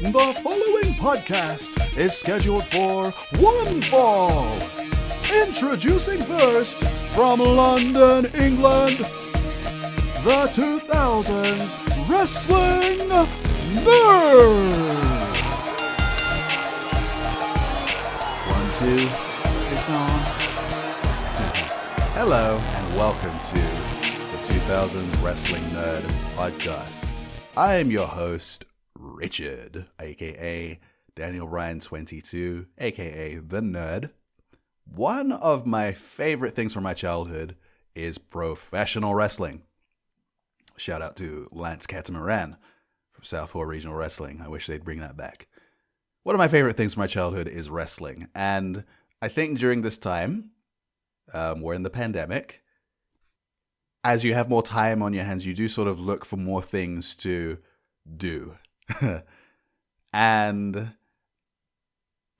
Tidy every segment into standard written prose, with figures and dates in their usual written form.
The following podcast is scheduled for one fall. Introducing first, from London, England, the 2000's Wrestling Nerd. 1, 2, is this on? Hello, and welcome to the 2000's Wrestling Nerd podcast. I am your host, Richard, aka Daniel Ryan 22, aka The Nerd. One of my favorite things from my childhood is professional wrestling. Shout out to Lance Catamaran from Southpaw Regional Wrestling. I wish they'd bring that back. One of my favorite things from my childhood is wrestling. And I think during this time, we're in the pandemic, as you have more time on your hands, you do sort of look for more things to do. And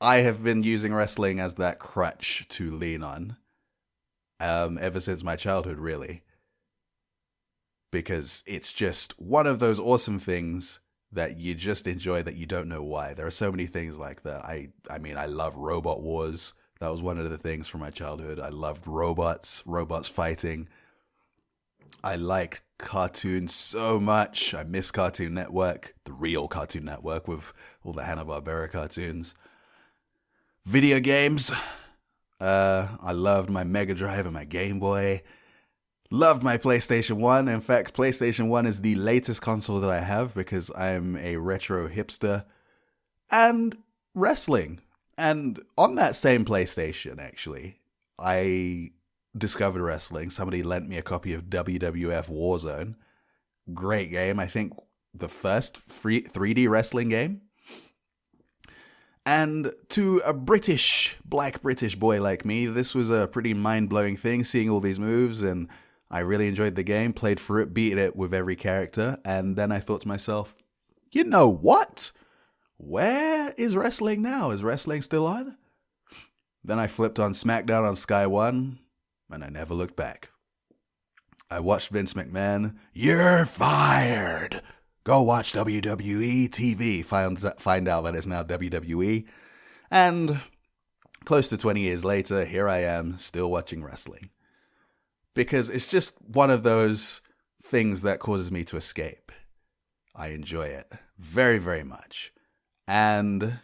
I have been using wrestling as that crutch to lean on ever since my childhood, really. Because it's just one of those awesome things that you just enjoy that you don't know why. There are so many things like that. I mean, I love Robot Wars. That was one of the things from my childhood. I loved robots fighting. I like cartoons so much. I miss Cartoon Network, the real Cartoon Network with all the Hanna-Barbera cartoons. Video games. I loved my Mega Drive and my Game Boy. Loved my PlayStation 1. In fact, PlayStation 1 is the latest console that I have because I'm a retro hipster. And wrestling. And on that same PlayStation, actually, I discovered wrestling. Somebody lent me a copy of WWF Warzone. Great game. I think the first 3D wrestling game. And to a black British boy like me, this was a pretty mind-blowing thing, seeing all these moves, and I really enjoyed the game, played for it, beat it with every character, and then I thought to myself, you know what? Where is wrestling now? Is wrestling still on? Then I flipped on SmackDown on Sky One, and I never looked back. I watched Vince McMahon. You're fired! Go watch WWE TV. Find out that it's now WWE. And close to 20 years later, here I am, still watching wrestling. Because it's just one of those things that causes me to escape. I enjoy it very, very much. And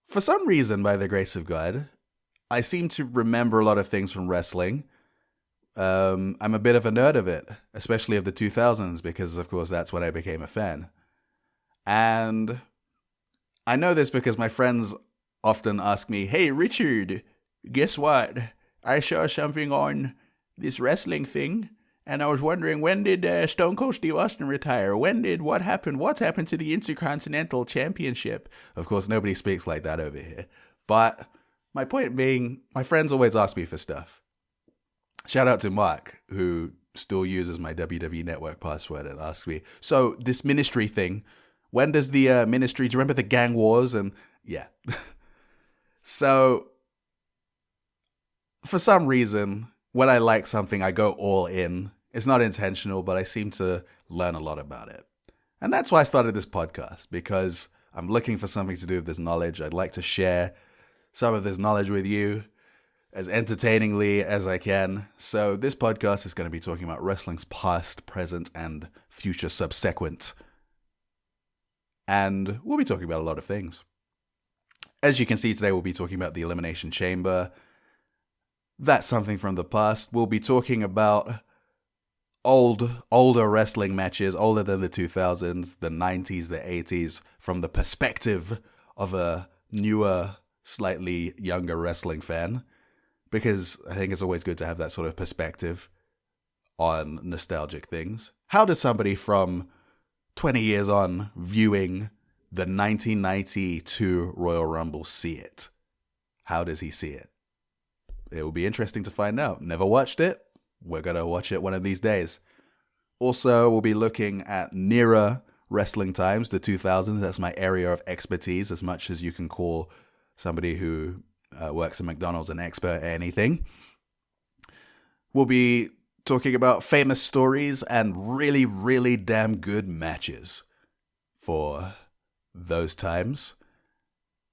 for some reason, by the grace of God, I seem to remember a lot of things from wrestling. I'm a bit of a nerd of it, especially of the 2000s, because of course that's when I became a fan. And I know this because my friends often ask me, hey Richard, guess what? I saw something on this wrestling thing, and I was wondering, when did Stone Cold Steve Austin retire? What happened? What's happened to the Intercontinental Championship? Of course, nobody speaks like that over here. But my point being, my friends always ask me for stuff. Shout out to Mark, who still uses my WWE Network password and asks me, so this ministry thing, when does the ministry, do you remember the gang wars? And yeah. So, for some reason, when I like something, I go all in. It's not intentional, but I seem to learn a lot about it. And that's why I started this podcast, because I'm looking for something to do with this knowledge. I'd like to share some of this knowledge with you as entertainingly as I can. So this podcast is going to be talking about wrestling's past, present, and future subsequent. And we'll be talking about a lot of things. As you can see today, we'll be talking about the Elimination Chamber. That's something from the past. We'll be talking about older wrestling matches, older than the 2000s, the 90s, the 80s, from the perspective of a newer, slightly younger wrestling fan. Because I think it's always good to have that sort of perspective on nostalgic things. How does somebody from 20 years on viewing the 1992 Royal Rumble see it? How does he see it? It will be interesting to find out. Never watched it. We're going to watch it one of these days. Also, we'll be looking at nearer wrestling times, the 2000s. That's my area of expertise, as much as you can call somebody who works at McDonald's an expert at anything. We'll be talking about famous stories and really, really damn good matches for those times.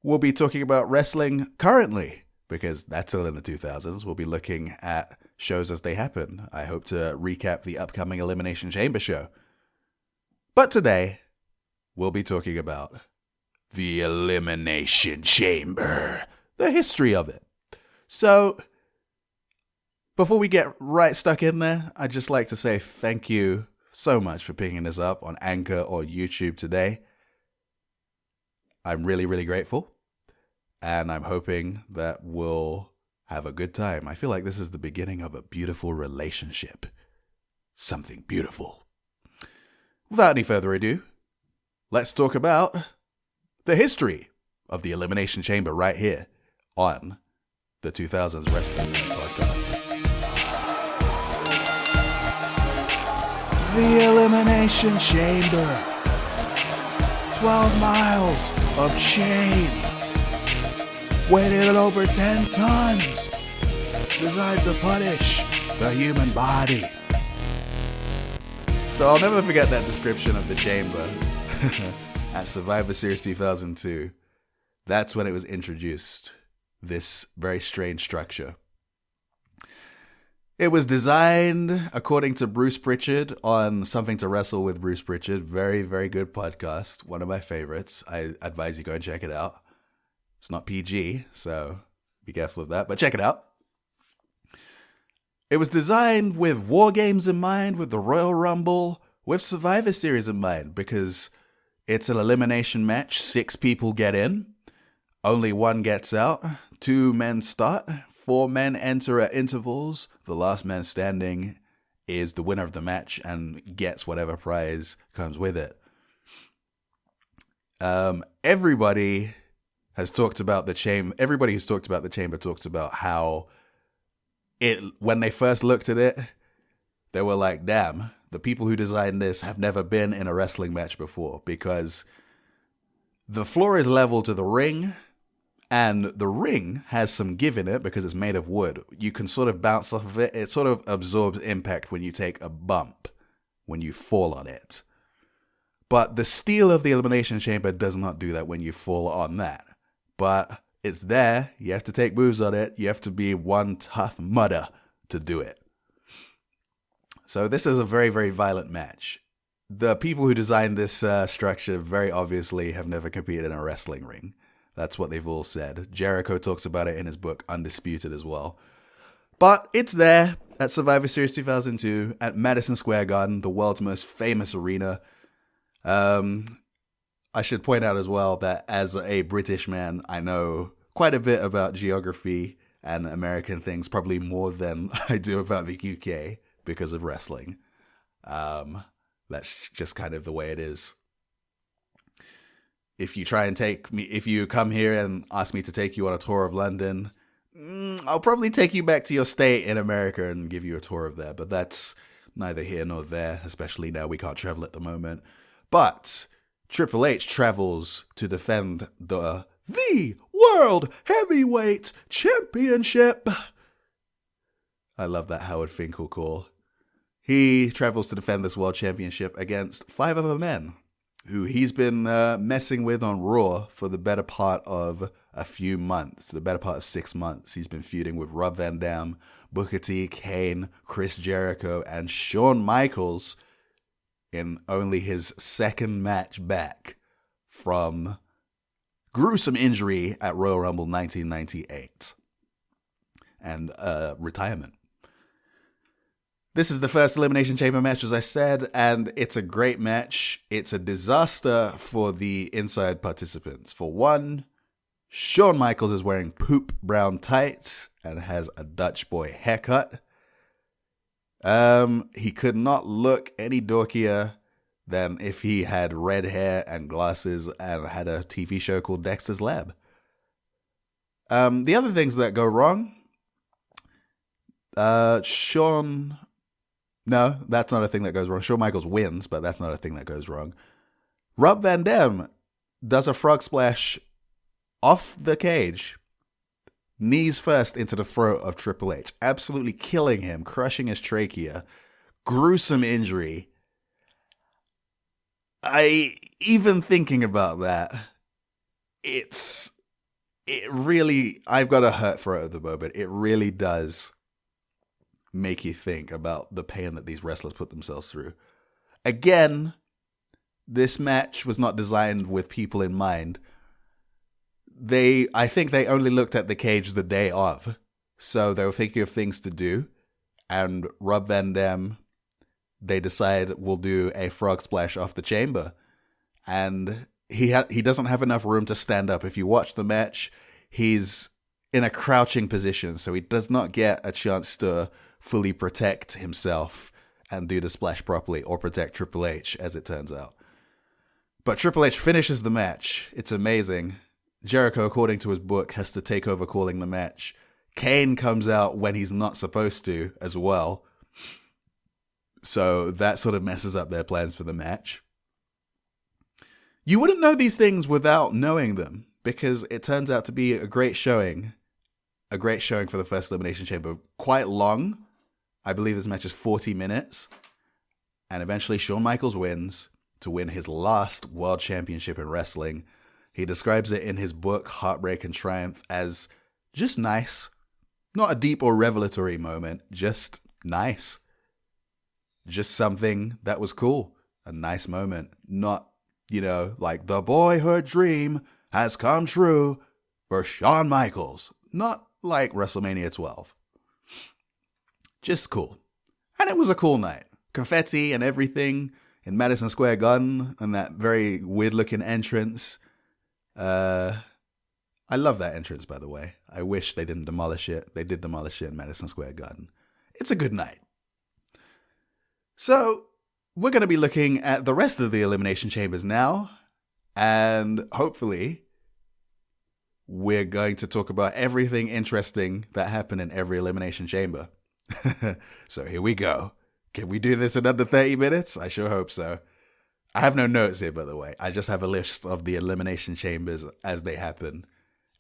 We'll be talking about wrestling currently, because that's still in the 2000s. We'll be looking at shows as they happen. I hope to recap the upcoming Elimination Chamber show. But today, we'll be talking about the Elimination Chamber, the history of it. So, before we get right stuck in there, I'd just like to say thank you so much for picking this up on Anchor or YouTube today. I'm really, really grateful, and I'm hoping that we'll have a good time. I feel like this is the beginning of a beautiful relationship. Something beautiful. Without any further ado, let's talk about the history of the Elimination Chamber right here on the 2000's Wrestling Podcast. The Elimination Chamber. 12 miles of chain, weighted at over 10 tons, designed to punish the human body. So I'll never forget that description of the chamber at Survivor Series 2002. That's when it was introduced, this very strange structure. It was designed, according to Bruce Pritchard, on Something to Wrestle with Bruce Pritchard. Very, very good podcast. One of my favorites. I advise you go and check it out. It's not PG, so be careful of that, but check it out. It was designed with War Games in mind, with the Royal Rumble, with Survivor Series in mind, because it's an elimination match. 6 people get in. Only 1 gets out. 2 men start. 4 men enter at intervals. The last man standing is the winner of the match and gets whatever prize comes with it. Everybody has talked about the chamber. Everybody who's talked about the chamber talks about how when they first looked at it, they were like, damn, the people who designed this have never been in a wrestling match before, because the floor is level to the ring. And the ring has some give in it because it's made of wood. You can sort of bounce off of it. It sort of absorbs impact when you take a bump, when you fall on it. But the steel of the Elimination Chamber does not do that when you fall on that. But it's there. You have to take moves on it. You have to be one tough mudder to do it. So this is a very, very violent match. The people who designed this structure very obviously have never competed in a wrestling ring. That's what they've all said. Jericho talks about it in his book, Undisputed, as well. But it's there at Survivor Series 2002 at Madison Square Garden, the world's most famous arena. I should point out as well that as a British man, I know quite a bit about geography and American things, probably more than I do about the UK because of wrestling. That's just kind of the way it is. If you come here and ask me to take you on a tour of London, I'll probably take you back to your state in America and give you a tour of there. But that's neither here nor there, especially now we can't travel at the moment. But Triple H travels to defend the World Heavyweight Championship. I love that Howard Finkel call. He travels to defend this World Championship against 5 other men who he's been messing with on Raw for the better part of a few months, the better part of 6 months. He's been feuding with Rob Van Dam, Booker T, Kane, Chris Jericho, and Shawn Michaels in only his second match back from gruesome injury at Royal Rumble 1998 and retirement. This is the first Elimination Chamber match, as I said, and it's a great match. It's a disaster for the inside participants. For one, Shawn Michaels is wearing poop brown tights and has a Dutch boy haircut. He could not look any dorkier than if he had red hair and glasses and had a TV show called Dexter's Lab. The other things that go wrong, No, that's not a thing that goes wrong. Shawn Michaels wins, but that's not a thing that goes wrong. Rob Van Dam does a frog splash off the cage, knees first into the throat of Triple H, absolutely killing him, crushing his trachea. Gruesome injury. even thinking about that, I've got a hurt throat at the moment. It really does make you think about the pain that these wrestlers put themselves through. Again, this match was not designed with people in mind. I think they only looked at the cage the day of. So they were thinking of things to do. And Rob Van Dam, they decide we'll do a frog splash off the chamber. And he doesn't have enough room to stand up. If you watch the match, he's in a crouching position. So he does not get a chance to fully protect himself and do the splash properly, or protect Triple H, as it turns out. But Triple H finishes the match. It's amazing. Jericho, according to his book, has to take over calling the match. Kane comes out when he's not supposed to as well. So that sort of messes up their plans for the match. You wouldn't know these things without knowing them, because it turns out to be a great showing. A great showing for the first Elimination Chamber. Quite long. I believe this match is 40 minutes. And eventually Shawn Michaels wins to win his last world championship in wrestling. He describes it in his book, Heartbreak and Triumph, as just nice. Not a deep or revelatory moment, just nice. Just something that was cool. A nice moment. Not, like the boyhood dream has come true for Shawn Michaels. Not like WrestleMania 12. Just cool. And it was a cool night. Confetti and everything in Madison Square Garden and that very weird looking entrance. I love that entrance, by the way. I wish they didn't demolish it. They did demolish it in Madison Square Garden. It's a good night. So, we're going to be looking at the rest of the Elimination Chambers now. And hopefully, we're going to talk about everything interesting that happened in every Elimination Chamber. So here we go. Can we do this in under 30 minutes? I sure hope so. I have no notes here, by the way. I just have a list of the Elimination Chambers as they happen,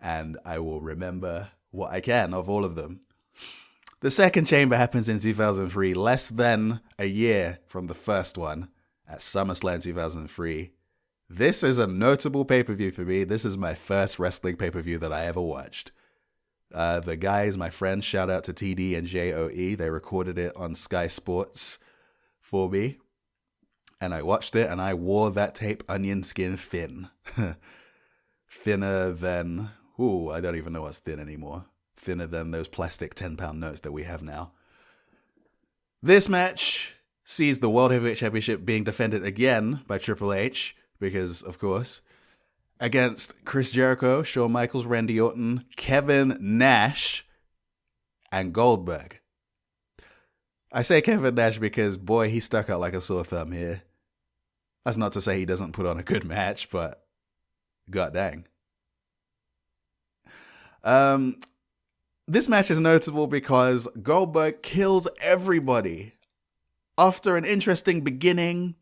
and I will remember what I can of all of them. The second chamber happens in 2003, less than a year from the first one, at SummerSlam 2003. This is a notable pay-per-view for me. This is my first wrestling pay-per-view that I ever watched. The guys, my friends, shout out to TD and JOE. They recorded it on Sky Sports for me. And I watched it, and I wore that tape onion skin thin. Thinner than... I don't even know what's thin anymore. Thinner than those plastic 10-pound notes that we have now. This match sees the World Heavyweight Championship being defended again by Triple H, because, of course... against Chris Jericho, Shawn Michaels, Randy Orton, Kevin Nash, and Goldberg. I say Kevin Nash because, boy, he stuck out like a sore thumb here. That's not to say he doesn't put on a good match, but god dang. This match is notable because Goldberg kills everybody. After an interesting beginning,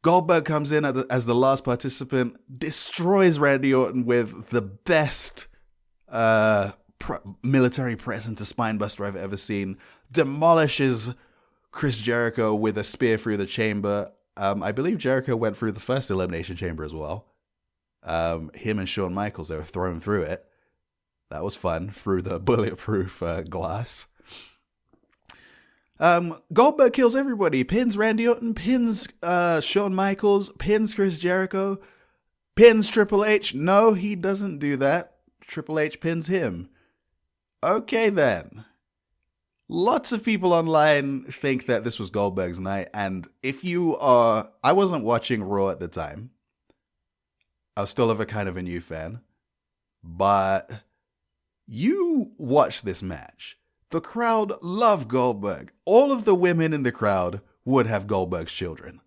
Goldberg comes in as the last participant, destroys Randy Orton with the best military press into spinebuster I've ever seen, demolishes Chris Jericho with a spear through the chamber. I believe Jericho went through the first Elimination Chamber as well. Him and Shawn Michaels, they were thrown through it. That was fun, through the bulletproof glass. Goldberg kills everybody, pins Randy Orton, pins Shawn Michaels, pins Chris Jericho, pins Triple H. No, he doesn't do that. Triple H pins him. Okay then. Lots of people online think that this was Goldberg's night, and I wasn't watching Raw at the time. I was still a kind of a new fan. But you watch this match. The crowd loved Goldberg. All of the women in the crowd would have Goldberg's children.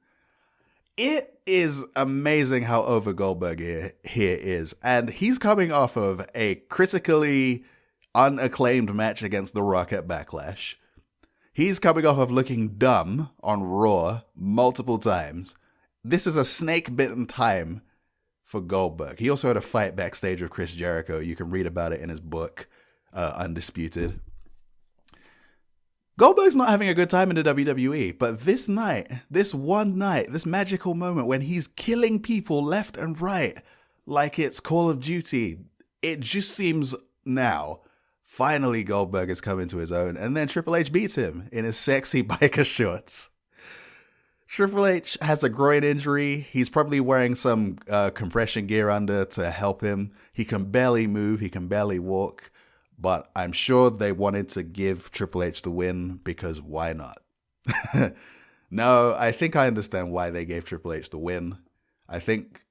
It is amazing how over Goldberg here is. And he's coming off of a critically unacclaimed match against The Rock at Backlash. He's coming off of looking dumb on Raw multiple times. This is a snake-bitten time for Goldberg. He also had a fight backstage with Chris Jericho. You can read about it in his book, Undisputed. Goldberg's not having a good time in the WWE, but this night, this one night, this magical moment when he's killing people left and right like it's Call of Duty, it just seems now, finally Goldberg has come into his own, and then Triple H beats him in his sexy biker shorts. Triple H has a groin injury. He's probably wearing some compression gear under to help him. He can barely move. He can barely walk. But I'm sure they wanted to give Triple H the win because why not? No, I think I understand why they gave Triple H the win. I think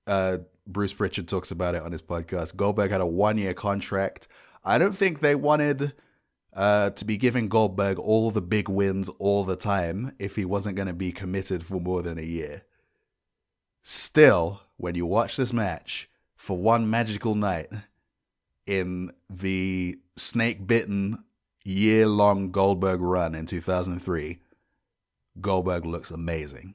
Bruce Pritchard talks about it on his podcast. Goldberg had a 1-year contract. I don't think they wanted to be giving Goldberg all the big wins all the time if he wasn't going to be committed for more than a year. Still, when you watch this match for one magical night in the snake-bitten year-long Goldberg run in 2003, Goldberg looks amazing.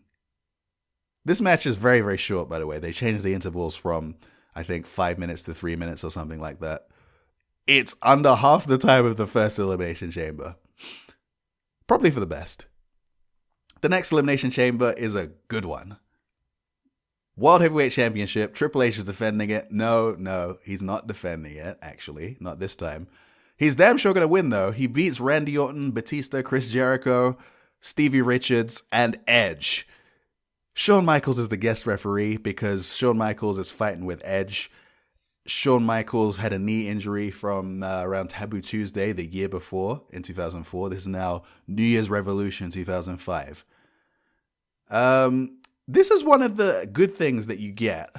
This match is very, very short, by the way. They changed the intervals from, I think, 5 minutes to 3 minutes or something like that. It's under half the time of the first Elimination Chamber. Probably for the best. The next Elimination Chamber is a good one. World Heavyweight Championship, Triple H is defending it. No, he's not defending it, actually. Not this time. He's damn sure going to win, though. He beats Randy Orton, Batista, Chris Jericho, Stevie Richards, and Edge. Shawn Michaels is the guest referee because Shawn Michaels is fighting with Edge. Shawn Michaels had a knee injury from around Taboo Tuesday the year before, in 2004. This is now New Year's Revolution 2005. This is one of the good things that you get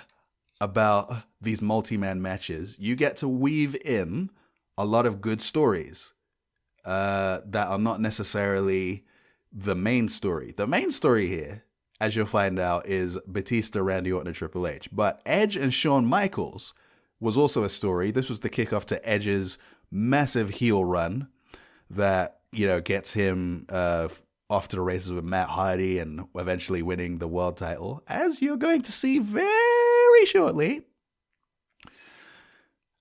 about these multi-man matches. You get to weave in a lot of good stories that are not necessarily the main story. The main story here, as you'll find out, is Batista, Randy Orton, and Triple H. But Edge and Shawn Michaels was also a story. This was the kickoff to Edge's massive heel run that, gets him off to the races with Matt Hardy and eventually winning the world title, as you're going to see very shortly.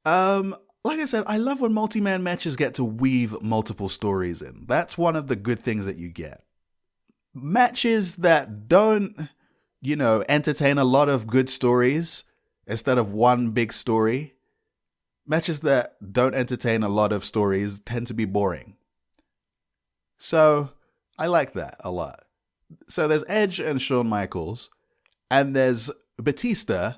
Like I said, I love when multi-man matches get to weave multiple stories in. That's one of the good things that you get. Matches that don't, entertain a lot of good stories instead of one big story. Matches that don't entertain a lot of stories tend to be boring. So, I like that a lot. So there's Edge and Shawn Michaels, and there's Batista,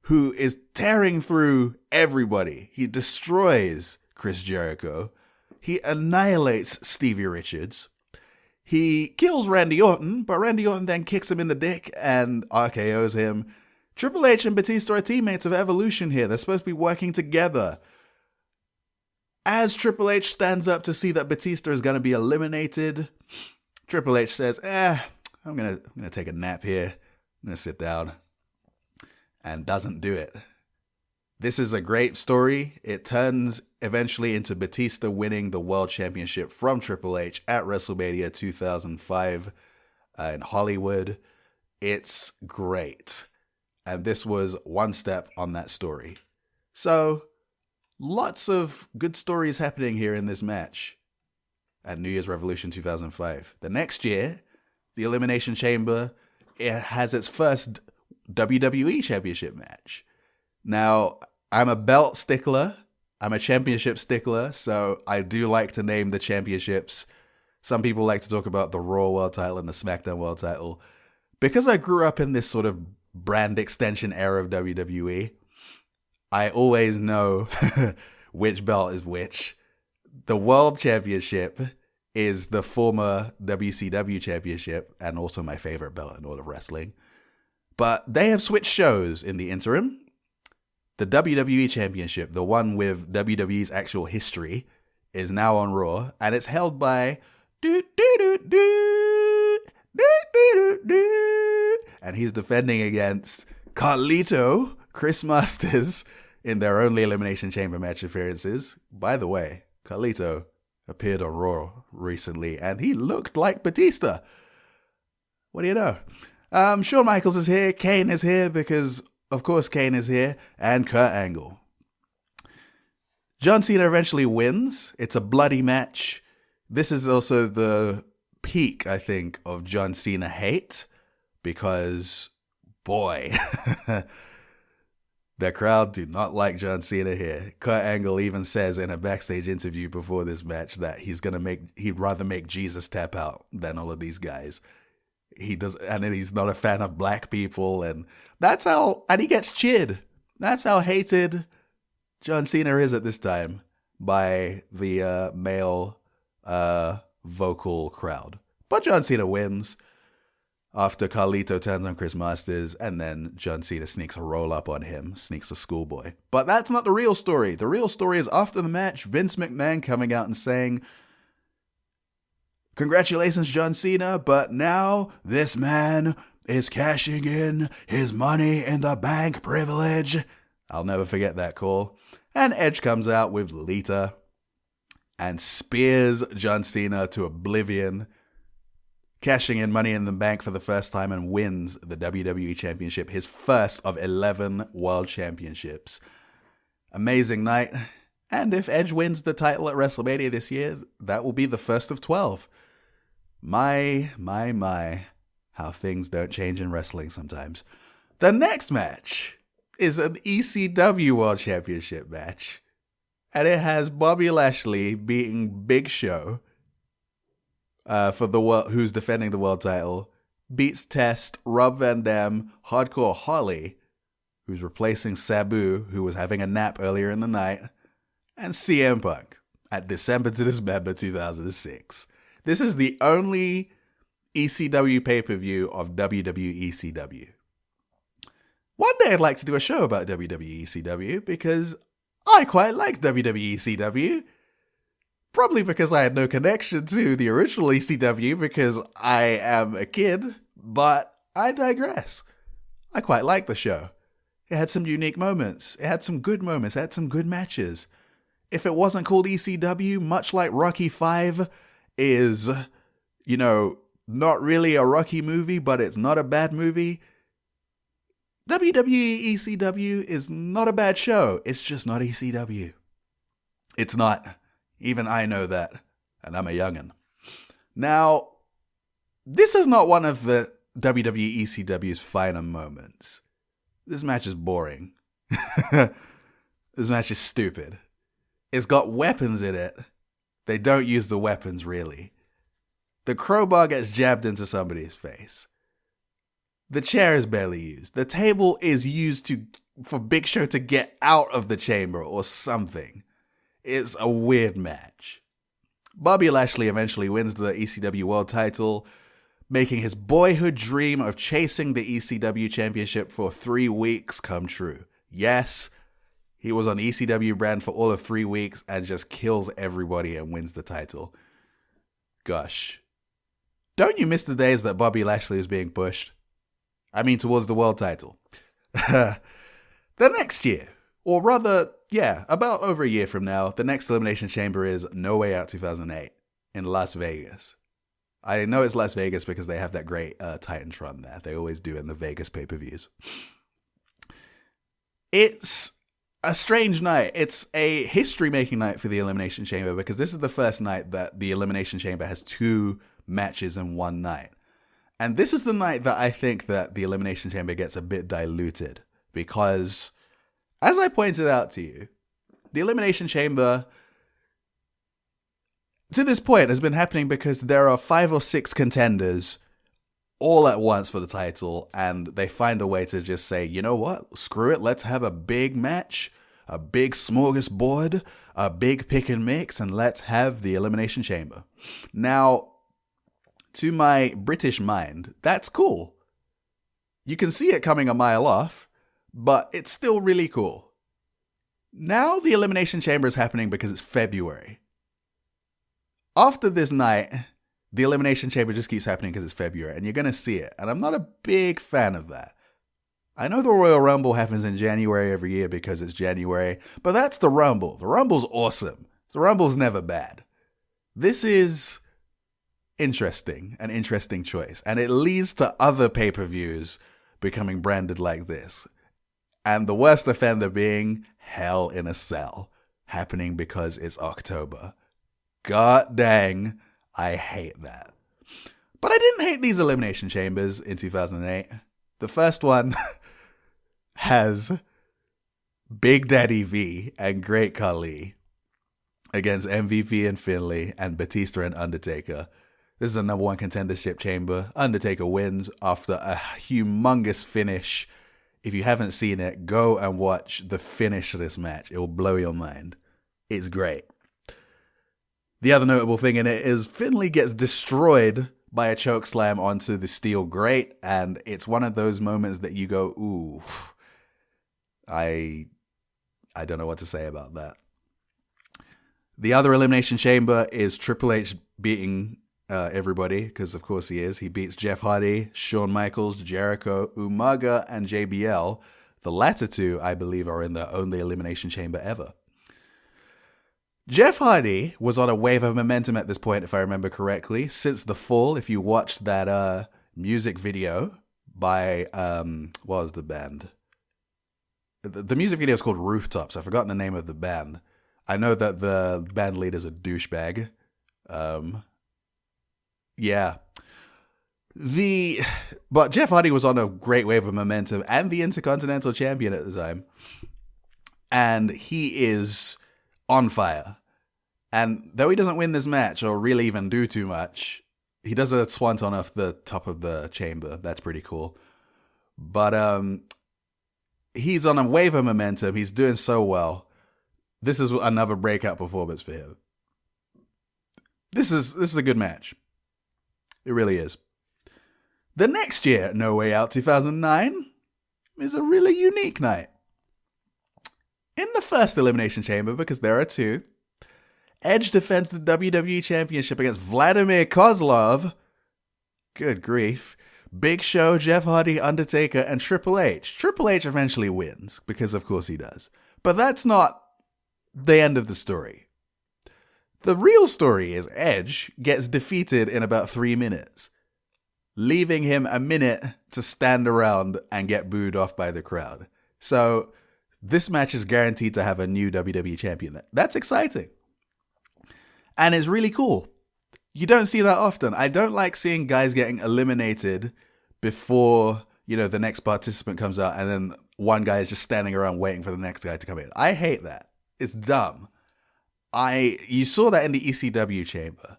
who is tearing through everybody. He destroys Chris Jericho. He annihilates Stevie Richards. He kills Randy Orton, but Randy Orton then kicks him in the dick and RKO's him. Triple H and Batista are teammates of Evolution here. They're supposed to be working together. As Triple H stands up to see that Batista is going to be eliminated, Triple H says, I'm gonna take a nap here. I'm going to sit down. And doesn't do it. This is a great story. It turns eventually into Batista winning the World Championship from Triple H at WrestleMania 2005 in Hollywood. It's great. And this was one step on that story. So, lots of good stories happening here in this match at New Year's Revolution 2005. The next year, the Elimination Chamber, it has its first WWE Championship match. Now, I'm a belt stickler. I'm a championship stickler, so I do like to name the championships. Some people like to talk about the Raw World title and the SmackDown World title. Because I grew up in this sort of brand extension era of WWE, I always know which belt is which. The World Championship is the former WCW Championship and also my favorite belt in all of wrestling. But they have switched shows in the interim. The WWE Championship, the one with WWE's actual history, is now on Raw, and it's held by and he's defending against Carlito, Chris Masters, in their only Elimination Chamber match appearances. By the way, Carlito appeared on Raw recently, and he looked like Batista. What do you know? Shawn Michaels is here, Kane is here because, of course, Kane is here, and Kurt Angle. John Cena eventually wins. It's a bloody match. This is also the peak, I think, of John Cena hate, because, boy, the crowd do not like John Cena here. Kurt Angle even says in a backstage interview before this match that he'd rather make Jesus tap out than all of these guys. And then he's not a fan of black people, and he gets cheered. That's how hated John Cena is at this time by the male vocal crowd. But John Cena wins after Carlito turns on Chris Masters, and then John Cena sneaks a roll-up on him, sneaks a schoolboy. But that's not the real story. The real story is after the match, Vince McMahon coming out and saying, "Congratulations, John Cena, but now this man is cashing in his money in the bank privilege." I'll never forget that call. And Edge comes out with Lita and spears John Cena to oblivion, cashing in Money in the Bank for the first time, and wins the WWE Championship, his first of 11 World Championships. Amazing night. And if Edge wins the title at WrestleMania this year, that will be the first of 12. My, how things don't change in wrestling sometimes. The next match is an ECW World Championship match, and it has Bobby Lashley beating Big Show for the world, who's defending the world title, beats Test, Rob Van Dam, Hardcore Holly, who's replacing Sabu, who was having a nap earlier in the night, and CM Punk at December to Dismember 2006. This is the only ECW pay-per-view of WWE ECW. One day I'd like to do a show about WWE ECW, because I quite liked WWE ECW. Probably because I had no connection to the original ECW because I am a kid, but I digress. I quite liked the show. It had some unique moments. It had some good moments. It had some good matches. If it wasn't called ECW, much like Rocky V is, not really a Rocky movie, but it's not a bad movie, WWE ECW is not a bad show. It's just not ECW. It's not. Even I know that, and I'm a youngin'. Now, this is not one of the WWE ECW's finer moments. This match is boring. This match is stupid. It's got weapons in it. They don't use the weapons, really. The crowbar gets jabbed into somebody's face. The chair is barely used. The table is used for Big Show to get out of the chamber or something. It's a weird match. Bobby Lashley eventually wins the ECW World title, making his boyhood dream of chasing the ECW Championship for 3 weeks come true. Yes, he was on the ECW brand for all of 3 weeks and just kills everybody and wins the title. Gosh. Don't you miss the days that Bobby Lashley is being pushed? I mean, towards the world title. The next year, or rather, about over a year from now, the next Elimination Chamber is No Way Out 2008 in Las Vegas. I know it's Las Vegas because they have that great Titantron there. They always do in the Vegas pay-per-views. It's a strange night. It's a history-making night for the Elimination Chamber because this is the first night that the Elimination Chamber has 2 matches in one night. And this is the night that I think that the Elimination Chamber gets a bit diluted because, as I pointed out to you, the Elimination Chamber, to this point, has been happening because there are 5 or 6 contenders all at once for the title, and they find a way to just say, you know what, screw it, let's have a big match, a big smorgasbord, a big pick and mix, and let's have the Elimination Chamber. Now, to my British mind, that's cool. You can see it coming a mile off, but it's still really cool. Now the Elimination Chamber is happening because it's February. After this night, the Elimination Chamber just keeps happening because it's February, and you're going to see it, and I'm not a big fan of that. I know the Royal Rumble happens in January every year because it's January, but that's the Rumble. The Rumble's awesome. The Rumble's never bad. This is interesting, an interesting choice, and it leads to other pay-per-views becoming branded like this. And the worst offender being Hell in a Cell, happening because it's October. God dang, I hate that. But I didn't hate these Elimination Chambers in 2008. The first one has Big Daddy V and Great Khali against MVP and Finlay and Batista and Undertaker. This is a number one contendership chamber. Undertaker wins after a humongous finish. If you haven't seen it, go and watch the finish of this match. It will blow your mind. It's great. The other notable thing in it is Finlay gets destroyed by a chokeslam onto the steel grate, and it's one of those moments that you go, ooh, I don't know what to say about that. The other Elimination Chamber is Triple H beating everybody, because of course he is. He beats Jeff Hardy, Shawn Michaels, Jericho, Umaga, and JBL. The latter two, I believe, are in the only Elimination Chamber ever. Jeff Hardy was on a wave of momentum at this point, if I remember correctly, since the fall. If you watched that music video by, what was the band? The music video is called Rooftops. I've forgotten the name of the band. I know that the band leader's a douchebag. Yeah. But Jeff Hardy was on a great wave of momentum and the Intercontinental Champion at the time. And he is on fire. And though he doesn't win this match or really even do too much, he does a swanton off the top of the chamber. That's pretty cool. But he's on a wave of momentum. He's doing so well. This is another breakout performance for him. This is a good match. It really is. The next year, No Way Out 2009, is a really unique night. In the first Elimination Chamber, because there are two, Edge defends the WWE Championship against Vladimir Kozlov. Good grief. Big Show, Jeff Hardy, Undertaker, and Triple H. Triple H eventually wins, because of course he does. But that's not the end of the story. The real story is Edge gets defeated in about 3 minutes, leaving him a minute to stand around and get booed off by the crowd. So this match is guaranteed to have a new WWE champion. That's exciting. And it's really cool. You don't see that often. I don't like seeing guys getting eliminated before, the next participant comes out and then one guy is just standing around waiting for the next guy to come in. I hate that. It's dumb. You saw that in the ECW chamber.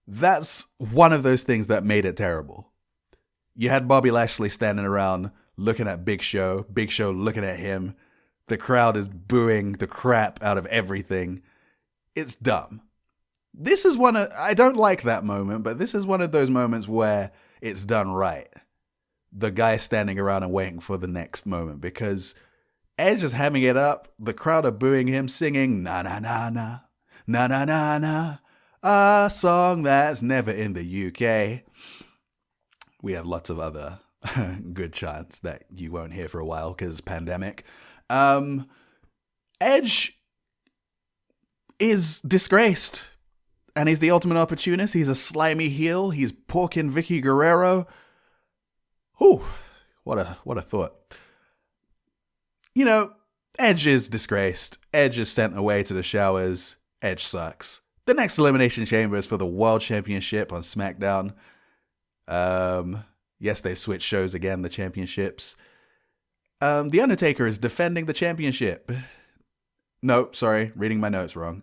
That's one of those things that made it terrible. You had Bobby Lashley standing around looking at Big Show looking at him. The crowd is booing the crap out of everything. It's dumb. I don't like that moment, but this is one of those moments where it's done right. The guy standing around and waiting for the next moment, because Edge is hamming it up. The crowd are booing him, singing na na na na, na na na na, a song that's never in the UK. We have lots of other good chants that you won't hear for a while because pandemic. Edge is disgraced. And he's the ultimate opportunist. He's a slimy heel. He's porking Vicky Guerrero. Whew, what a thought. Edge is disgraced. Edge is sent away to the showers. Edge sucks. The next Elimination Chamber is for the World Championship on SmackDown. Yes, they switched shows again, the championships. The Undertaker is defending the championship. No, sorry, reading my notes wrong.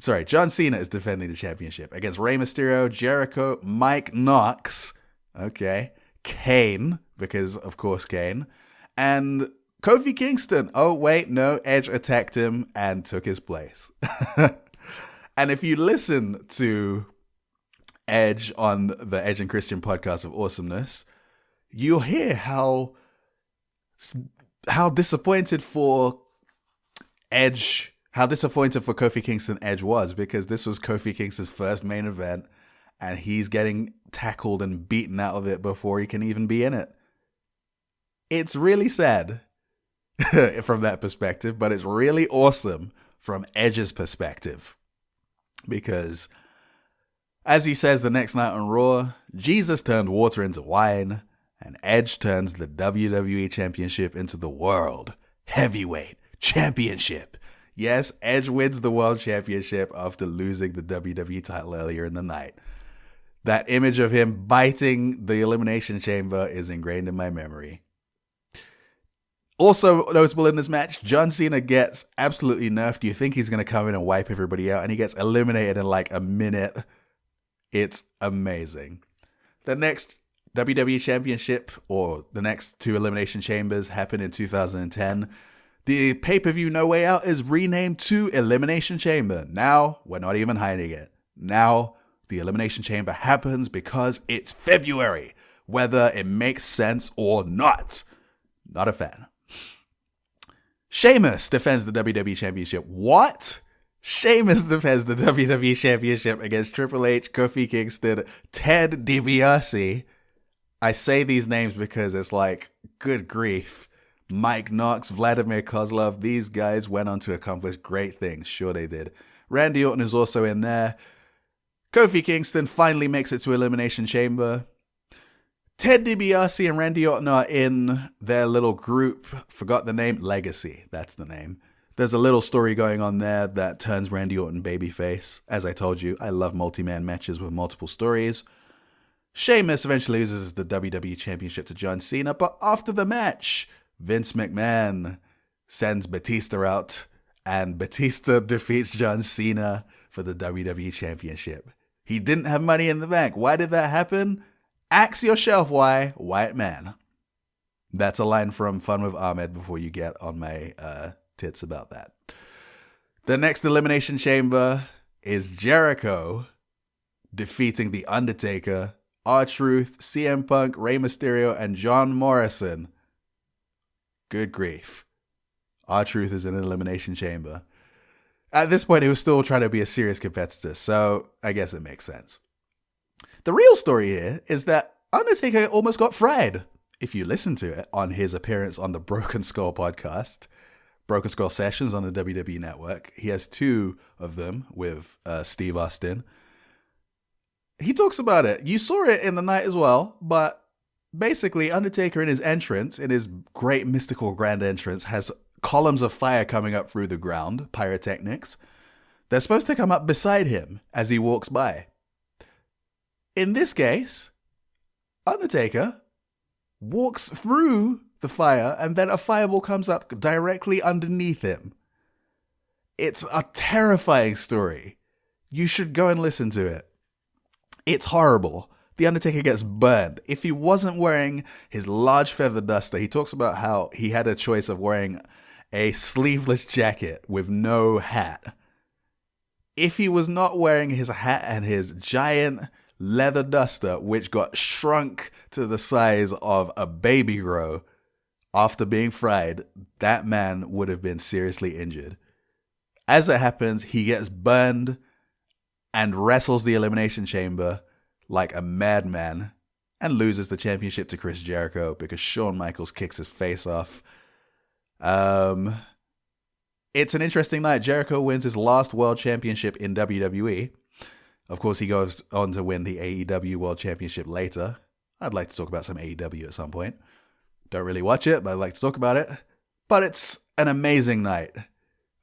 Sorry, John Cena is defending the championship against Rey Mysterio, Jericho, Mike Knox, okay, Kane, because of course Kane, and Kofi Kingston. Oh, wait, no, Edge attacked him and took his place. And if you listen to Edge on the Edge and Christian podcast of Awesomeness, you'll hear how disappointed for Edge... How disappointed for Kofi Kingston Edge was, because this was Kofi Kingston's first main event and he's getting tackled and beaten out of it before he can even be in it. It's really sad from that perspective, but it's really awesome from Edge's perspective. Because, as he says the next night on Raw, Jesus turned water into wine and Edge turns the WWE Championship into the World Heavyweight Championship. Yes, Edge wins the World Championship after losing the WWE title earlier in the night. That image of him biting the Elimination Chamber is ingrained in my memory. Also notable in this match, John Cena gets absolutely nerfed. You think he's going to come in and wipe everybody out, and he gets eliminated in like a minute. It's amazing. The next WWE Championship, or the next two Elimination Chambers, happened in 2010. The pay-per-view No Way Out is renamed to Elimination Chamber. Now, we're not even hiding it. Now, the Elimination Chamber happens because it's February, whether it makes sense or not. Not a fan. Sheamus defends the WWE Championship. What? Sheamus defends the WWE Championship against Triple H, Kofi Kingston, Ted DiBiase. I say these names because it's like, good grief. Mike Knox, Vladimir Kozlov, these guys went on to accomplish great things. Sure they did. Randy Orton is also in there. Kofi Kingston finally makes it to Elimination Chamber. Ted DiBiase and Randy Orton are in their little group. Forgot the name. Legacy. That's the name. There's a little story going on there that turns Randy Orton babyface. As I told you, I love multi-man matches with multiple stories. Sheamus eventually loses the WWE Championship to John Cena, but after the match, Vince McMahon sends Batista out, and Batista defeats John Cena for the WWE Championship. He didn't have money in the bank. Why did that happen? Ask yourself why, white man. That's a line from Fun with Ahmed before you get on my tits about that. The next Elimination Chamber is Jericho defeating The Undertaker, R-Truth, CM Punk, Rey Mysterio, and John Morrison. Good grief. R-Truth is in an Elimination Chamber. At this point, he was still trying to be a serious competitor, so I guess it makes sense. The real story here is that Undertaker almost got fried. If you listen to it on his appearance on the Broken Skull podcast, Broken Skull Sessions on the WWE Network, he has two of them with Steve Austin. He talks about it. You saw it in the night as well, but basically Undertaker in his entrance, in his great mystical grand entrance, has columns of fire coming up through the ground, pyrotechnics. They're supposed to come up beside him as he walks by. In this case, Undertaker walks through the fire and then a fireball comes up directly underneath him. It's a terrifying story. You should go and listen to it. It's horrible. The Undertaker gets burned. If he wasn't wearing his large feather duster, he talks about how he had a choice of wearing a sleeveless jacket with no hat. If he was not wearing his hat and his giant leather duster, which got shrunk to the size of a baby grow after being fried, that man would have been seriously injured. As it happens, he gets burned and wrestles the Elimination Chamber like a madman and loses the championship to Chris Jericho because Shawn Michaels kicks his face off. It's an interesting night. Jericho wins his last world championship in WWE. Of course, he goes on to win the AEW World Championship later. I'd like to talk about some AEW at some point. Don't really watch it, but I'd like to talk about it. But it's an amazing night.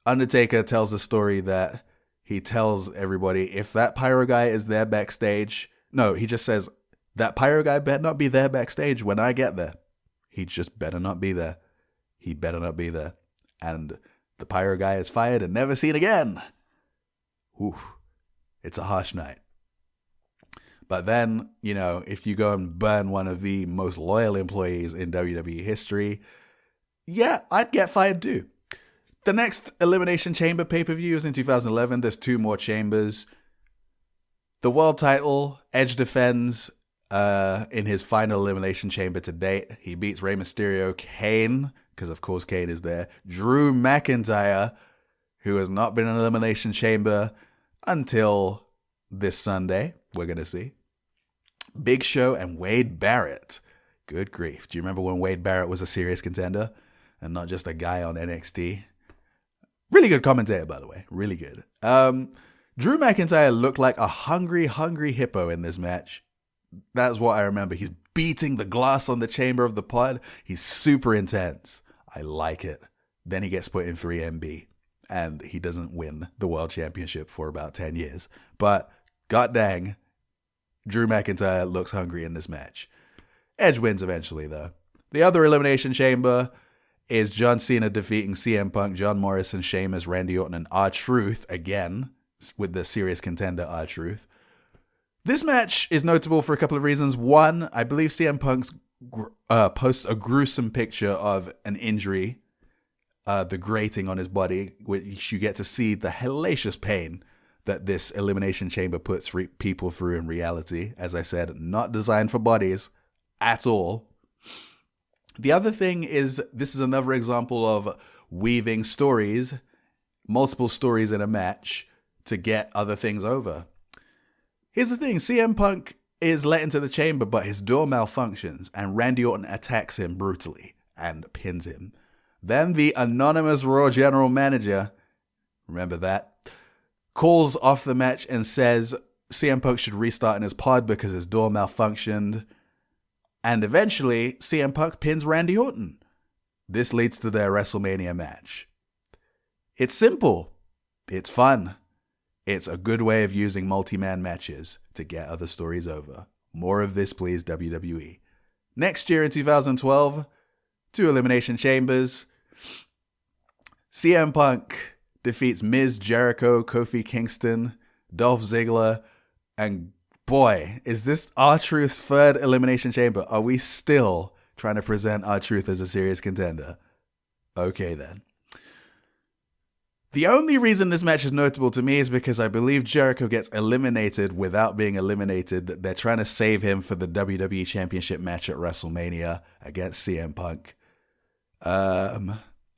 Undertaker tells the story that he tells everybody, if that pyro guy is there backstage... No, he just says, that pyro guy better not be there backstage when I get there. He just better not be there. He better not be there. And the pyro guy is fired and never seen again. Oof. It's a harsh night. But then, you know, if you go and burn one of the most loyal employees in WWE history, yeah, I'd get fired too. The next Elimination Chamber pay-per-view is in 2011. There's two more chambers. The world title, Edge defends in his final Elimination Chamber to date. He beats Rey Mysterio, Kane, because of course Kane is there, Drew McIntyre, who has not been in an Elimination Chamber until this Sunday. We're going to see. Big Show and Wade Barrett. Good grief. Do you remember when Wade Barrett was a serious contender and not just a guy on NXT? Really good commentator, by the way. Really good. Drew McIntyre looked like a hungry hippo in this match. That's what I remember. He's beating the glass on the chamber of the pod. He's super intense. I like it. Then he gets put in 3MB. and he doesn't win the World Championship for about 10 years. But god dang, Drew McIntyre looks hungry in this match. Edge wins eventually, though. The other Elimination Chamber is John Cena defeating CM Punk, John Morrison, Sheamus, Randy Orton, and R-Truth again, with the serious contender R-Truth. This match is notable for a couple of reasons. One, I believe CM Punk posts a gruesome picture of an injury, the grating on his body, which you get to see the hellacious pain that this Elimination Chamber puts people through in reality. As I said, not designed for bodies at all. The other thing is, this is another example of weaving stories, multiple stories in a match, to get other things over. Here's the thing, CM Punk is let into the chamber, but his door malfunctions, and Randy Orton attacks him brutally and pins him. Then the anonymous Raw general manager, remember that, calls off the match and says CM Punk should restart in his pod because his door malfunctioned. And eventually, CM Punk pins Randy Orton. This leads to their WrestleMania match. It's simple. It's fun. It's a good way of using multi-man matches to get other stories over. More of this, please, WWE. Next year in 2012, 2 Elimination Chambers. CM Punk defeats Miz, Jericho, Kofi Kingston, Dolph Ziggler, and boy, is this R-Truth's 3rd Elimination Chamber. Are we still trying to present R-Truth as a serious contender? Okay then. The only reason this match is notable to me is because I believe Jericho gets eliminated without being eliminated. They're trying to save him for the WWE Championship match at WrestleMania against CM Punk.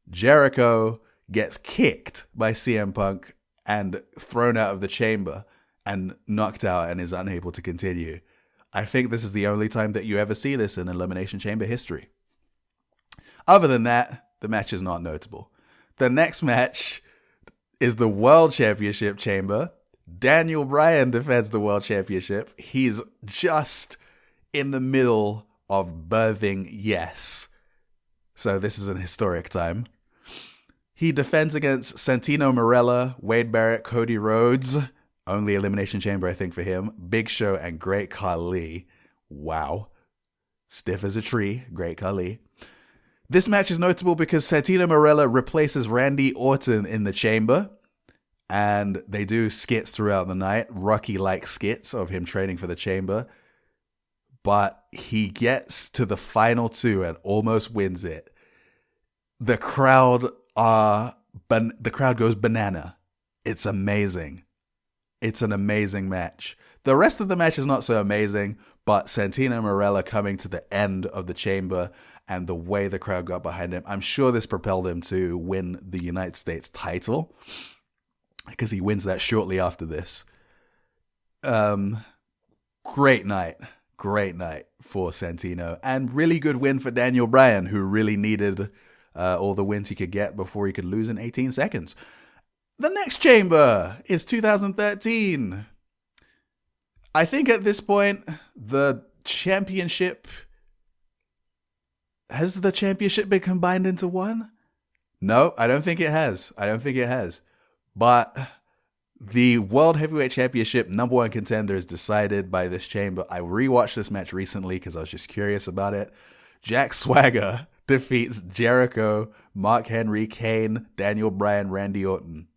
Jericho gets kicked by CM Punk and thrown out of the chamber and knocked out and is unable to continue. I think this is the only time that you ever see this in Elimination Chamber history. Other than that, the match is not notable. The next match is the World Championship Chamber. Daniel Bryan defends the World Championship. He's just in the middle of birthing Yes. So this is an historic time. He defends against Santino Marella, Wade Barrett, Cody Rhodes. Only Elimination Chamber, I think, for him. Big Show and Great Khali. Wow. Stiff as a tree. Great Khali. This match is notable because Santino Marella replaces Randy Orton in the chamber. And they do skits throughout the night. Rocky-like skits of him training for the chamber. But he gets to the final 2 and almost wins it. The crowd goes banana. It's amazing. It's an amazing match. The rest of the match is not so amazing, but Santino Marella coming to the end of the chamber and the way the crowd got behind him, I'm sure this propelled him to win the United States title because he wins that shortly after this. Great night for Santino, and really good win for Daniel Bryan, who really needed all the wins he could get before he could lose in 18 seconds. The next chamber is 2013. I think at this point, the championship... Has the championship been combined into one? No, I don't think it has. But the World Heavyweight Championship #1 contender is decided by this chamber. I rewatched this match recently because I was just curious about it. Jack Swagger defeats Jericho, Mark Henry, Kane, Daniel Bryan, Randy Orton.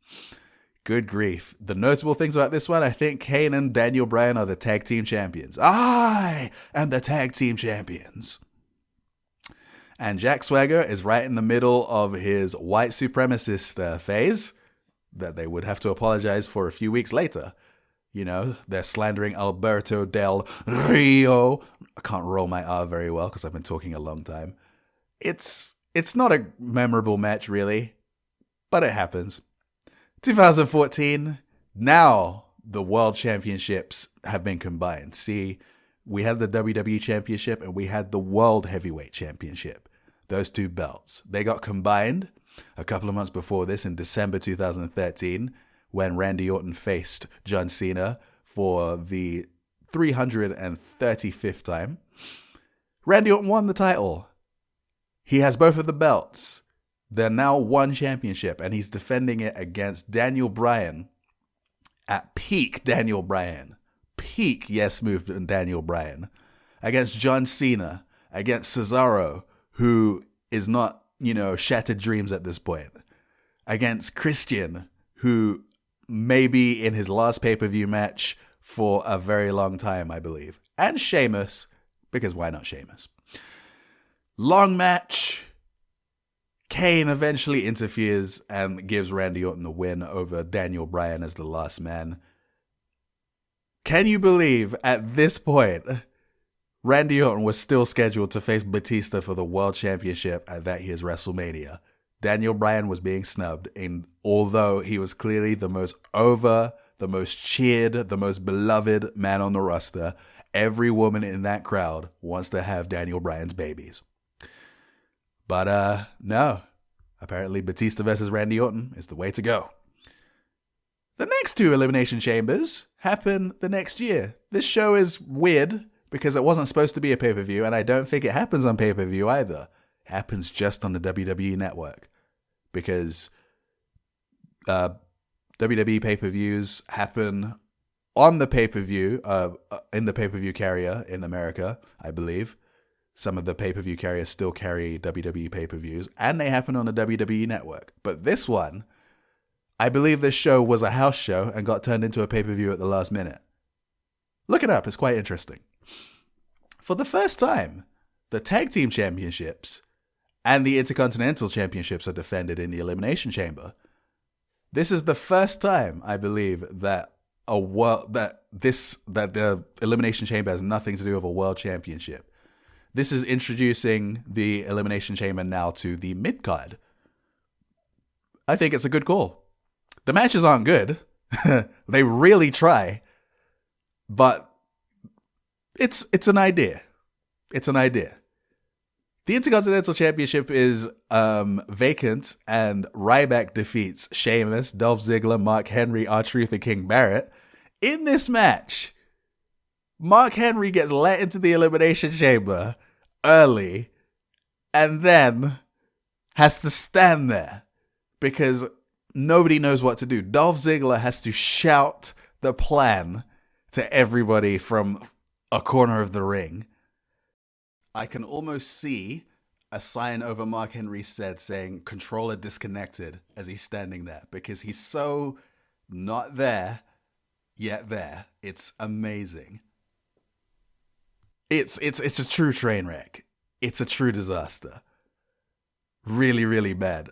Good grief. The notable things about this one, I think Kane and Daniel Bryan are the tag team champions. I am the tag team champions. And Jack Swagger is right in the middle of his white supremacist phase that they would have to apologize for a few weeks later. You know, they're slandering Alberto Del Rio. I can't roll my R very well because I've been talking a long time. It's not a memorable match, really, but it happens. 2014, now the World Championships have been combined. See, we had the WWE Championship and we had the World Heavyweight Championship. Those 2 belts. They got combined a couple of months before this in December 2013 when Randy Orton faced John Cena for the 335th time. Randy Orton won the title. He has both of the belts. They're now one championship, and he's defending it against Daniel Bryan at peak Daniel Bryan. Peak Yes Movement Daniel Bryan. Against John Cena. Against Cesaro, who is not, shattered dreams at this point. Against Christian, who may be in his last pay-per-view match for a very long time, I believe. And Sheamus, because why not Sheamus? Long match. Kane eventually interferes and gives Randy Orton the win over Daniel Bryan as the last man. Can you believe at this point, Randy Orton was still scheduled to face Batista for the World Championship at that year's WrestleMania? Daniel Bryan was being snubbed, and although he was clearly the most over, the most cheered, the most beloved man on the roster, every woman in that crowd wants to have Daniel Bryan's babies. But no. Apparently Batista versus Randy Orton is the way to go. The next two Elimination Chambers happen the next year. This show is weird because it wasn't supposed to be a pay-per-view, and I don't think it happens on pay-per-view either. It happens just on the WWE Network. Because WWE pay-per-views happen on the pay-per-view, in the pay-per-view carrier in America, I believe. Some of the pay-per-view carriers still carry WWE pay-per-views, and they happen on the WWE Network. But this one, I believe this show was a house show and got turned into a pay-per-view at the last minute. Look it up, it's quite interesting. For the first time, the Tag Team Championships and the Intercontinental Championships are defended in the Elimination Chamber. This is the first time, I believe, that the Elimination Chamber has nothing to do with a World Championship. This is introducing the Elimination Chamber now to the mid-card. I think it's a good call. The matches aren't good. They really try. But it's an idea. It's an idea. The Intercontinental Championship is vacant, and Ryback defeats Sheamus, Dolph Ziggler, Mark Henry, R-Truth, and King Barrett. In this match, Mark Henry gets let into the Elimination Chamber early and then has to stand there because nobody knows what to do. Dolph Ziggler has to shout the plan to everybody from a corner of the ring. I can almost see a sign over Mark Henry's head saying "controller disconnected" as he's standing there because he's so not there yet there. It's amazing. It's a true train wreck. It's a true disaster. Really, really bad.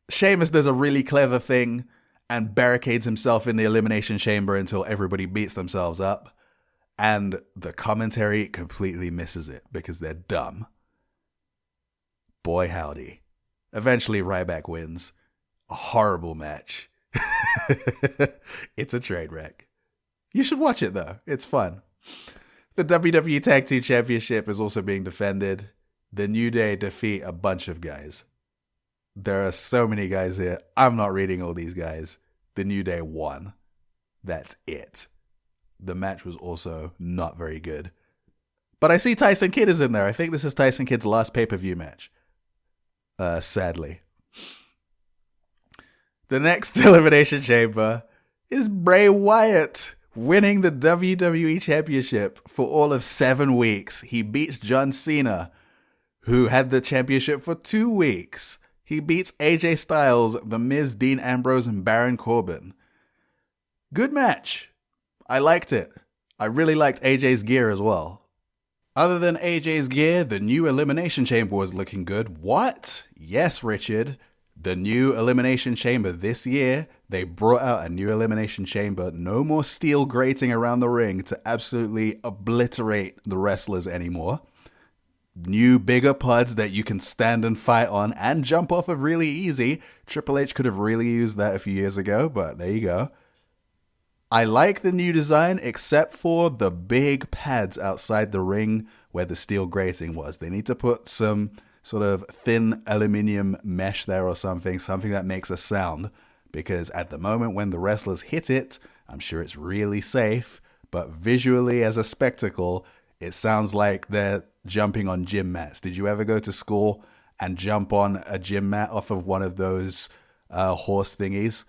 Sheamus does a really clever thing and barricades himself in the Elimination Chamber until everybody beats themselves up. And the commentary completely misses it because they're dumb. Boy howdy. Eventually Ryback wins. A horrible match. It's a train wreck. You should watch it though. It's fun. The WWE Tag Team Championship is also being defended. The New Day defeat a bunch of guys. There are so many guys here. I'm not reading all these guys. The New Day won. That's it. The match was also not very good. But I see Tyson Kidd is in there. I think this is Tyson Kidd's last pay-per-view match. Sadly. The next Elimination Chamber is Bray Wyatt winning the WWE Championship for all of 7 weeks. He beats John Cena, who had the championship for 2 weeks. He beats AJ Styles, The Miz, Dean Ambrose, and Baron Corbin. Good match. I liked it. I really liked AJ's gear as well. Other than AJ's gear, the new Elimination Chamber was looking good. What? Yes, Richard. The new Elimination Chamber this year, they brought out a new Elimination Chamber. No more steel grating around the ring to absolutely obliterate the wrestlers anymore. New bigger pods that you can stand and fight on and jump off of really easy. Triple H could have really used that a few years ago, but there you go. I like the new design except for the big pads outside the ring where the steel grating was. They need to put some sort of thin aluminium mesh there or something that makes a sound, because at the moment when the wrestlers hit it, I'm sure it's really safe, but visually as a spectacle, it sounds like they're jumping on gym mats. Did you ever go to school and jump on a gym mat off of one of those horse thingies,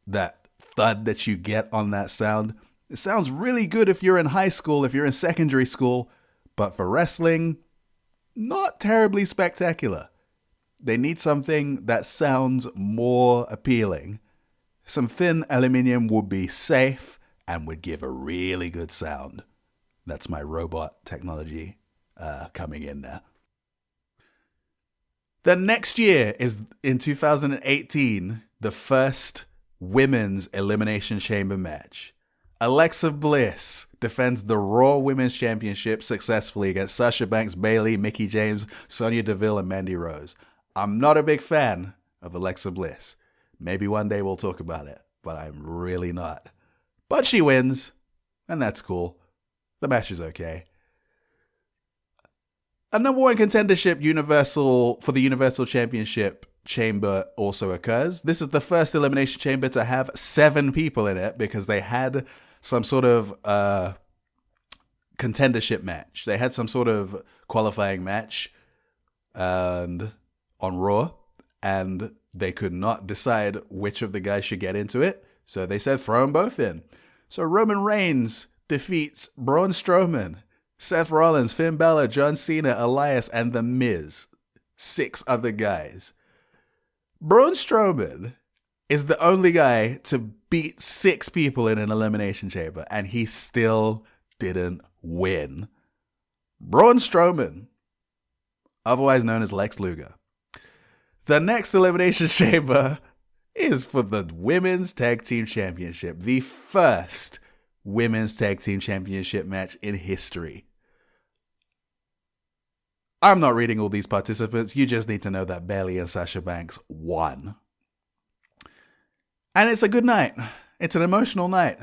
that thud that you get on that sound, it sounds really good if you're in high school, if you're in secondary school, but for wrestling, not terribly spectacular. They need something that sounds more appealing. Some thin aluminium would be safe and would give a really good sound. That's my robot technology coming in there. The next year is in 2018, the first women's Elimination Chamber match. Alexa Bliss defends the Raw Women's Championship successfully against Sasha Banks, Bayley, Mickie James, Sonya Deville, and Mandy Rose. I'm not a big fan of Alexa Bliss. Maybe one day we'll talk about it, but I'm really not. But she wins, and that's cool. The match is okay. A number one contendership for the Universal Championship chamber also occurs. This is the first Elimination Chamber to have 7 people in it because they had some sort of contendership match. They had some sort of qualifying match and on Raw, and they could not decide which of the guys should get into it, so they said throw them both in. So Roman Reigns defeats Braun Strowman, Seth Rollins, Finn Balor, John Cena, Elias, and The Miz. 6 other guys. Braun Strowman is the only guy to beat 6 people in an Elimination Chamber, and he still didn't win. Braun Strowman, otherwise known as Lex Luger. The next Elimination Chamber is for the Women's Tag Team Championship, the first Women's Tag Team Championship match in history. I'm not reading all these participants. You just need to know that Bayley and Sasha Banks won. And it's a good night. It's an emotional night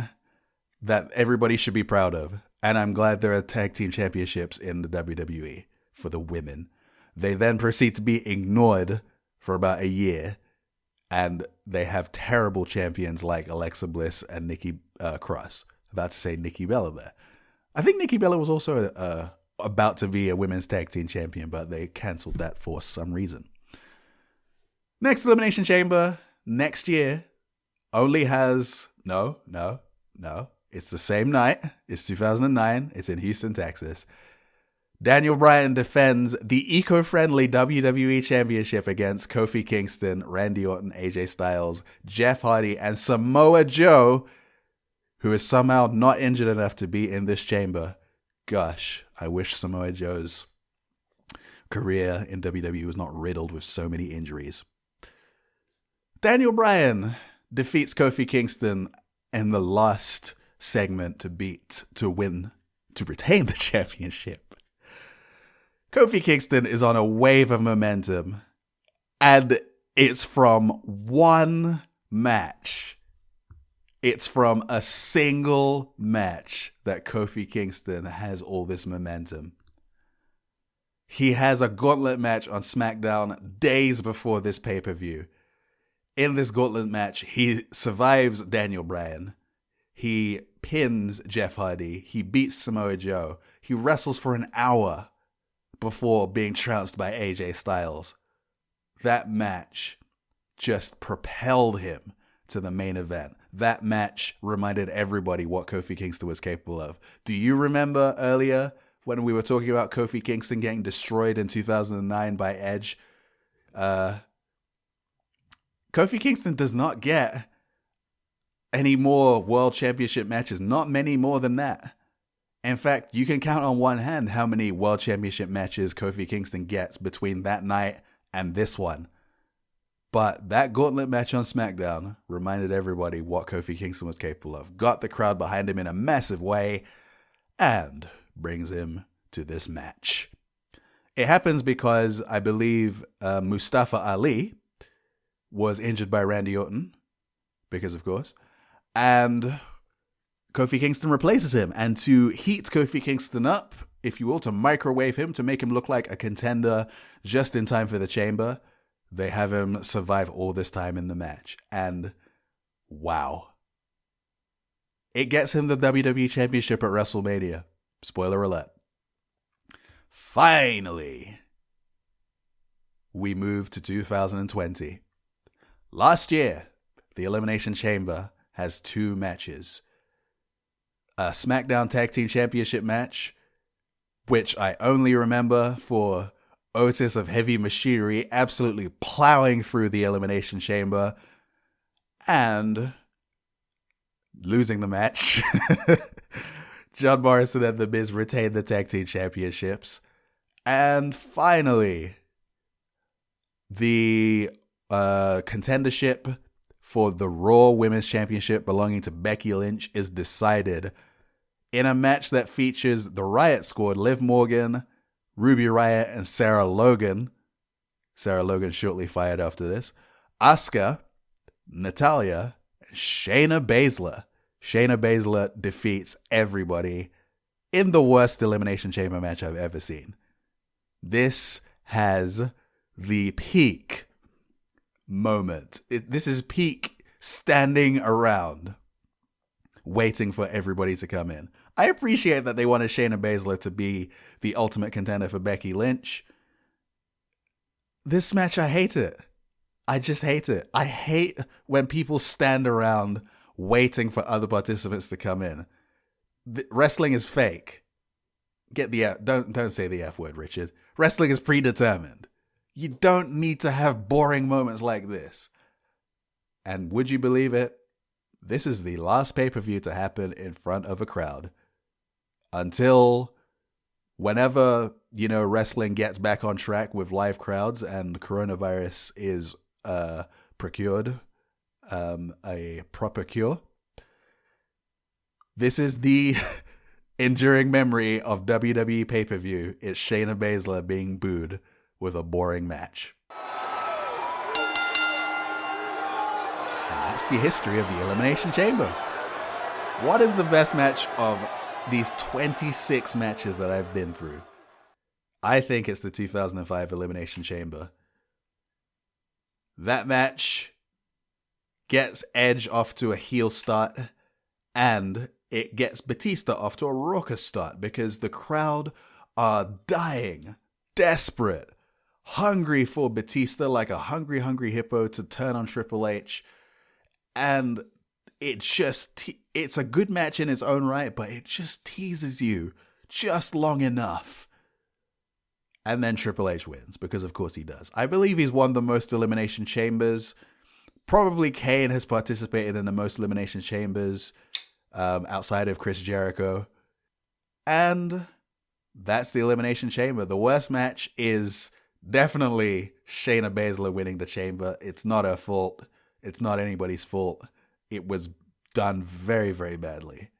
that everybody should be proud of. And I'm glad there are tag team championships in the WWE for the women. They then proceed to be ignored for about a year. And they have terrible champions like Alexa Bliss and Nikki Cross. About to say Nikki Bella there. I think Nikki Bella was also about to be a women's tag team champion, but they cancelled that for some reason. Next Elimination Chamber next year only has no. It's the same night. It's 2009. It's in Houston, Texas. Daniel Bryan defends the eco-friendly WWE Championship against Kofi Kingston, Randy Orton, AJ Styles, Jeff Hardy, and Samoa Joe, who is somehow not injured enough to be in this chamber. Gosh, I wish Samoa Joe's career in WWE was not riddled with so many injuries. Daniel Bryan defeats Kofi Kingston in the last segment to retain the championship. Kofi Kingston is on a wave of momentum, and it's from one match. It's from a single match that Kofi Kingston has all this momentum. He has a gauntlet match on SmackDown days before this pay-per-view. In this gauntlet match, he survives Daniel Bryan. He pins Jeff Hardy. He beats Samoa Joe. He wrestles for an hour before being trounced by AJ Styles. That match just propelled him to the main event. That match reminded everybody what Kofi Kingston was capable of. Do you remember earlier when we were talking about Kofi Kingston getting destroyed in 2009 by Edge? Kofi Kingston does not get any more World Championship matches. Not many more than that. In fact, you can count on one hand how many World Championship matches Kofi Kingston gets between that night and this one. But that gauntlet match on SmackDown reminded everybody what Kofi Kingston was capable of, got the crowd behind him in a massive way, and brings him to this match. It happens because I believe Mustafa Ali was injured by Randy Orton, because of course, and Kofi Kingston replaces him. And to heat Kofi Kingston up, if you will, to microwave him, to make him look like a contender just in time for the chamber, they have him survive all this time in the match. And wow. It gets him the WWE Championship at WrestleMania. Spoiler alert. Finally, we move to 2020. Last year, the Elimination Chamber has 2 matches. A SmackDown Tag Team Championship match, which I only remember for Otis of Heavy Machinery absolutely plowing through the Elimination Chamber and losing the match. John Morrison and The Miz retained the Tag Team Championships. And finally, the contendership for the Raw Women's Championship belonging to Becky Lynch is decided in a match that features the Riot Squad, Liv Morgan, Ruby Riott, and Sarah Logan. Sarah Logan shortly fired after this. Asuka, Natalya, and Shayna Baszler. Shayna Baszler defeats everybody in the worst Elimination Chamber match I've ever seen. This has the peak moment. This is peak standing around, waiting for everybody to come in. I appreciate that they wanted Shayna Baszler to be the ultimate contender for Becky Lynch. This match, I hate it. I just hate it. I hate when people stand around waiting for other participants to come in. Wrestling is fake. Don't say the F word, Richard. Wrestling is predetermined. You don't need to have boring moments like this. And would you believe it? This is the last pay-per-view to happen in front of a crowd. Until whenever, wrestling gets back on track with live crowds and coronavirus is procured, a proper cure. This is the enduring memory of WWE pay-per-view. It's Shayna Baszler being booed with a boring match. And that's the history of the Elimination Chamber. What is the best match of these 26 matches that I've been through? I think it's the 2005 Elimination Chamber. That match gets Edge off to a heel start, and it gets Batista off to a raucous start because the crowd are dying, desperate, hungry for Batista like a hungry hippo to turn on Triple H. And it's a good match in its own right, but it just teases you just long enough. And then Triple H wins, because of course he does. I believe he's won the most Elimination Chambers. Probably Kane has participated in the most Elimination Chambers outside of Chris Jericho. And that's the Elimination Chamber. The worst match is definitely Shayna Baszler winning the Chamber. It's not her fault. It's not anybody's fault. It was done very, very badly.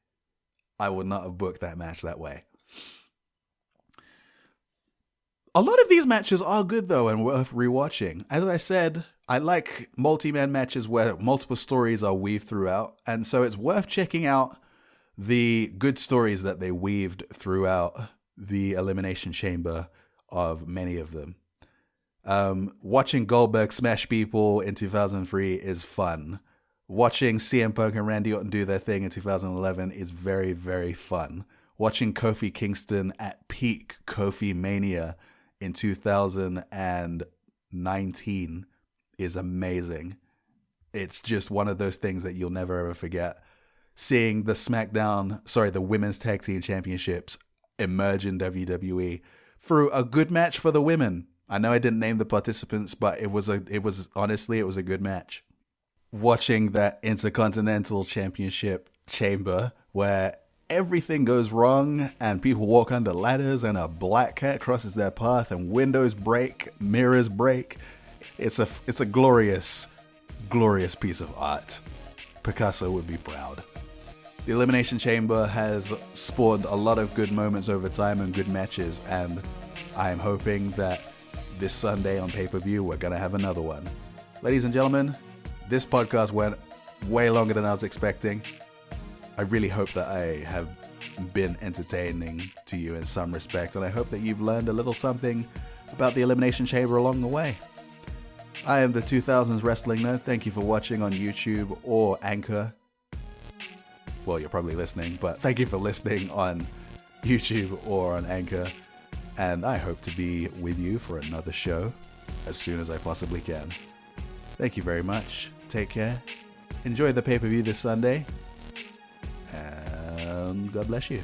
I would not have booked that match that way. A lot of these matches are good, though, and worth rewatching. As I said, I like multi-man matches where multiple stories are weaved throughout, and so it's worth checking out the good stories that they weaved throughout the Elimination Chamber of many of them. Watching Goldberg smash people in 2003 is fun. Watching CM Punk and Randy Orton do their thing in 2011 is very, very fun. Watching Kofi Kingston at peak Kofi Mania in 2019 is amazing. It's just one of those things that you'll never ever forget. Seeing the Women's Tag Team Championships emerge in WWE through a good match for the women. I know I didn't name the participants, but it was a good match. Watching that Intercontinental Championship chamber where everything goes wrong and people walk under ladders and a black cat crosses their path and windows break, mirrors break. It's a glorious, glorious piece of art. Picasso would be proud. The Elimination Chamber has spawned a lot of good moments over time and good matches, and I'm hoping that this Sunday on pay-per-view we're going to have another one. Ladies and gentlemen, this podcast went way longer than I was expecting. I really hope that I have been entertaining to you in some respect, and I hope that you've learned a little something about the Elimination Chamber along the way. I am the 2000's Wrestling Nerd. Thank you for watching on YouTube or Anchor. Well, you're probably listening, but thank you for listening on YouTube or on Anchor. And I hope to be with you for another show as soon as I possibly can. Thank you very much. Take care. Enjoy the pay-per-view this Sunday. And God bless you.